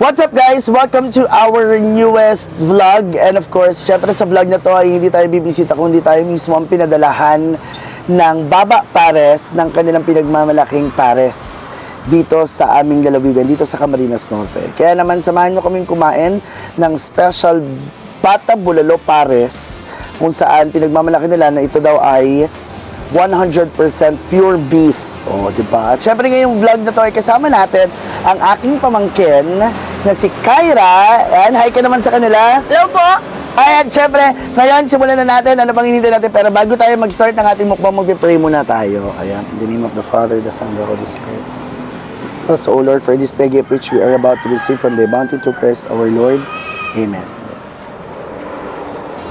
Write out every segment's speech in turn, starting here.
What's up guys? Welcome to our newest vlog. And of course, syempre sa vlog na to ay hindi tayo bibisita kundi tayo mismo ang pinadalahan ng Baba Pares ng kanilang pinagmamalaking pares dito sa aming lalawigan, dito sa Camarines Norte. Kaya naman samahan nyo kaming kumain ng special Bata Bulalo Pares kung saan pinagmamalaki nila na ito daw ay 100% pure beef. O, diba? At syempre ngayong vlog na to ay kasama natin ang aking pamangkin na si Kyra. Ayan, hi ka naman sa kanila. Hello po! Ayan, syempre, ngayon simulan na natin. Ano pang hinintay natin? Pero bago tayo mag-start ng ating mukbang, mag-pray muna tayo. Ayan, in the name of the Father, the Son, and the Holy Spirit. So, O Lord, for this day gift which we are about to receive from the bounty to Christ our Lord. Amen.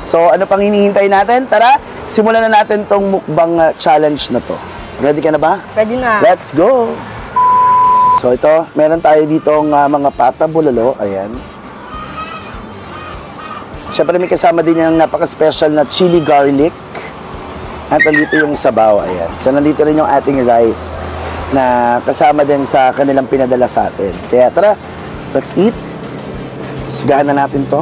So, ano pang hinihintay natin? Tara, simulan na natin tong mukbang challenge na to. Ready ka na ba? Ready na. Let's go! So ito, meron tayo ditong mga pata bulalo. Ayan. Siyempre may kasama din yung napaka-special na chili garlic. At nandito yung sabaw. Ayan. So nandito rin yung ating rice na kasama din sa kanilang pinadala sa atin. Kaya tara, let's eat. Sugahan na natin to.